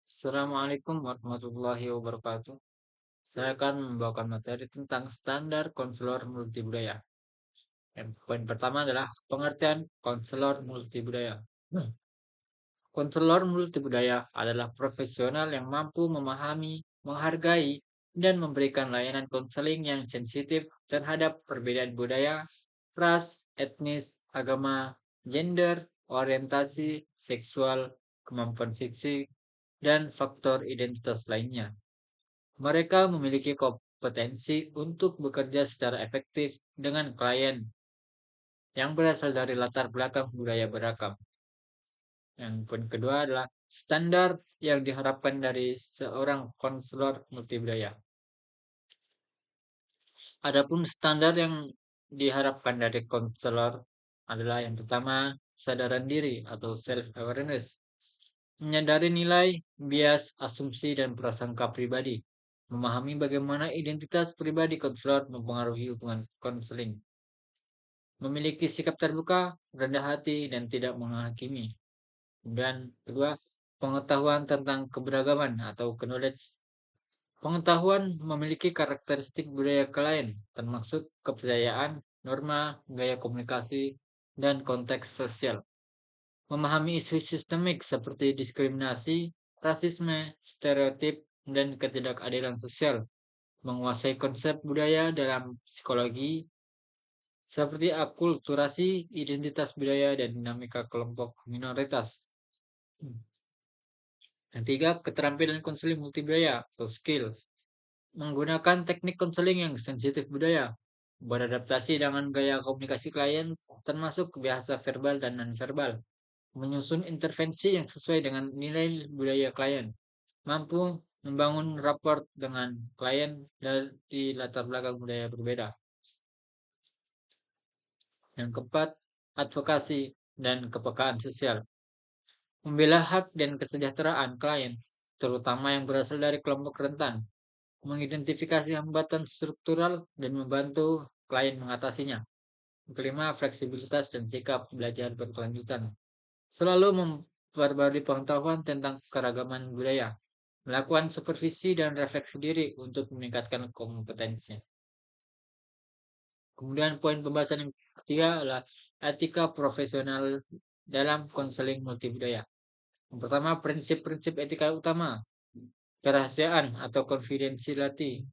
Assalamualaikum warahmatullahi wabarakatuh. Saya akan membawakan materi tentang standar konselor multibudaya. Poin pertama adalah pengertian konselor multibudaya. Konselor multibudaya adalah profesional yang mampu memahami, menghargai, dan memberikan layanan konseling yang sensitif terhadap perbedaan budaya, ras, etnis, agama, gender, orientasi, seksual, kemampuan fisik, dan faktor identitas lainnya. Mereka memiliki kompetensi untuk bekerja secara efektif dengan klien yang berasal dari latar belakang budaya beragam. Yang poin kedua adalah standar yang diharapkan dari seorang konselor multibudaya. Adapun standar yang diharapkan dari konselor adalah yang pertama, kesadaran diri atau self-awareness. Menyadari nilai, bias, asumsi, dan prasangka pribadi. Memahami bagaimana identitas pribadi konselor mempengaruhi hubungan konseling. Memiliki sikap terbuka, rendah hati, dan tidak menghakimi. Dan kedua, pengetahuan tentang keberagaman atau knowledge. Pengetahuan memiliki karakteristik budaya klien, termasuk kepercayaan, norma, gaya komunikasi, dan konteks sosial. Memahami isu sistemik seperti diskriminasi, rasisme, stereotip, dan ketidakadilan sosial. Menguasai konsep budaya dalam psikologi seperti akulturasi, identitas budaya, dan dinamika kelompok minoritas. Yang tiga, keterampilan konseling multibudaya atau skills. Menggunakan teknik konseling yang sensitif budaya. Beradaptasi dengan gaya komunikasi klien, termasuk bahasa verbal dan nonverbal. Menyusun intervensi yang sesuai dengan nilai budaya klien. Mampu membangun raport dengan klien dari latar belakang budaya berbeda. Yang keempat, advokasi dan kepekaan sosial. Membela hak dan kesejahteraan klien, terutama yang berasal dari kelompok rentan. Mengidentifikasi hambatan struktural dan membantu klien mengatasinya. Kelima, fleksibilitas dan sikap belajar berkelanjutan. Selalu memperbarui pengetahuan tentang keragaman budaya. Melakukan supervisi dan refleksi diri untuk meningkatkan kompetensi. Kemudian poin pembahasan yang ketiga adalah etika profesional dalam konseling multibudaya. Yang pertama, prinsip-prinsip etika utama. Kerahasiaan atau confidentiality.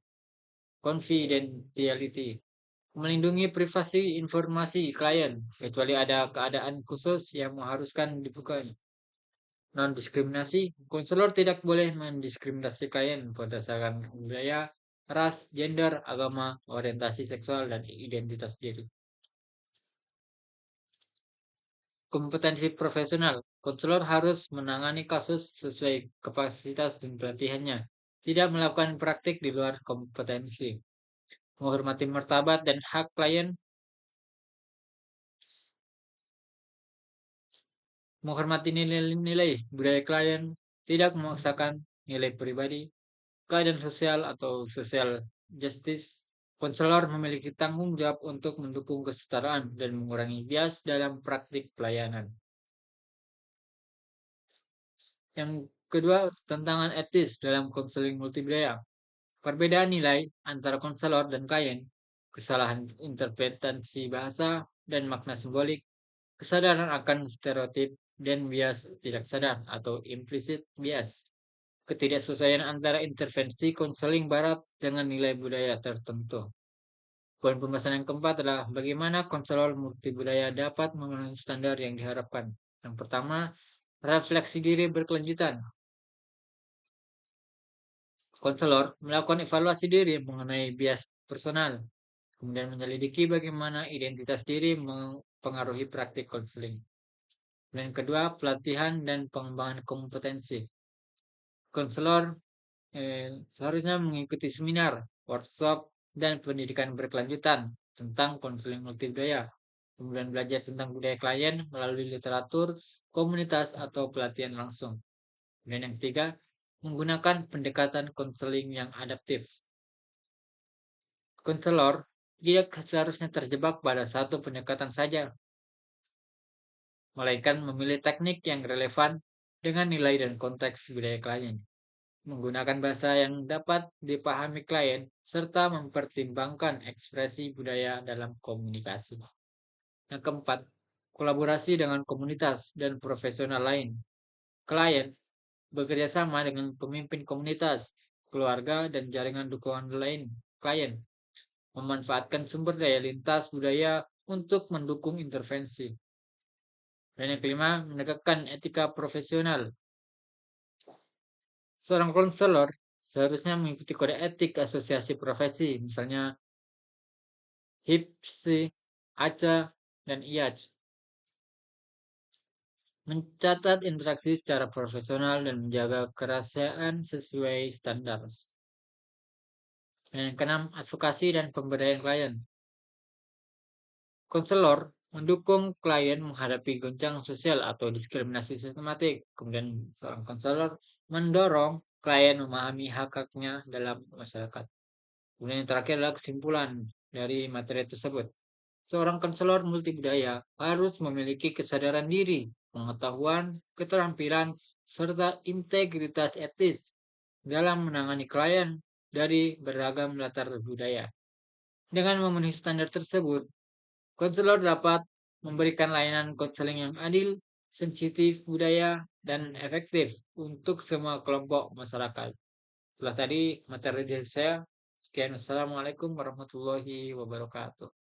Melindungi privasi informasi klien, kecuali ada keadaan khusus yang mengharuskan dibukanya. Non-diskriminasi, konselor tidak boleh mendiskriminasi klien berdasarkan budaya, ras, gender, agama, orientasi seksual, dan identitas diri. Kompetensi profesional, konselor harus menangani kasus sesuai kapasitas dan pelatihannya, tidak melakukan praktik di luar kompetensi. Menghormati martabat dan hak klien, menghormati nilai-nilai budaya klien, tidak memaksakan nilai pribadi, keadaan sosial atau social justice. Konselor memiliki tanggung jawab untuk mendukung kesetaraan dan mengurangi bias dalam praktik pelayanan. Yang kedua, tantangan etis dalam konseling multibudaya. Perbedaan nilai antara konselor dan klien, kesalahan interpretasi bahasa dan makna simbolik, kesadaran akan stereotip dan bias tidak sadar atau implicit bias, ketidaksesuaian antara intervensi konseling barat dengan nilai budaya tertentu. Poin pembahasan yang keempat adalah bagaimana konselor multibudaya dapat memenuhi standar yang diharapkan. Yang pertama, refleksi diri berkelanjutan. Konselor melakukan evaluasi diri mengenai bias personal, kemudian menyelidiki bagaimana identitas diri mempengaruhi praktik konseling. Dan kedua, pelatihan dan pengembangan kompetensi. Konselor seharusnya mengikuti seminar, workshop, dan pendidikan berkelanjutan tentang konseling multibudaya. Kemudian belajar tentang budaya klien melalui literatur, komunitas, atau pelatihan langsung. Dan yang ketiga, menggunakan pendekatan konseling yang adaptif. Konselor tidak seharusnya terjebak pada satu pendekatan saja, melainkan memilih teknik yang relevan dengan nilai dan konteks budaya klien, menggunakan bahasa yang dapat dipahami klien, serta mempertimbangkan ekspresi budaya dalam komunikasi. Yang keempat, kolaborasi dengan komunitas dan profesional lain. Klien bekerja sama dengan pemimpin komunitas, keluarga, dan jaringan dukungan lain klien, memanfaatkan sumber daya lintas budaya untuk mendukung intervensi. Dan yang kelima, menegakkan etika profesional. Seorang konselor seharusnya mengikuti kode etik asosiasi profesi, misalnya HIPSI, ACA, dan IAC. Mencatat interaksi secara profesional dan menjaga kerahasiaan sesuai standar. Dan yang keenam, advokasi dan pemberdayaan klien. Konselor mendukung klien menghadapi goncangan sosial atau diskriminasi sistematik. Kemudian seorang konselor mendorong klien memahami hak-haknya dalam masyarakat. Kemudian yang terakhir adalah kesimpulan dari materi tersebut. Seorang konselor multibudaya harus memiliki kesadaran diri, pengetahuan, keterampilan, serta integritas etis dalam menangani klien dari beragam latar budaya. Dengan memenuhi standar tersebut, konselor dapat memberikan layanan konseling yang adil, sensitif budaya, dan efektif untuk semua kelompok masyarakat. Setelah tadi materi dari saya, sekian. Assalamualaikum warahmatullahi wabarakatuh.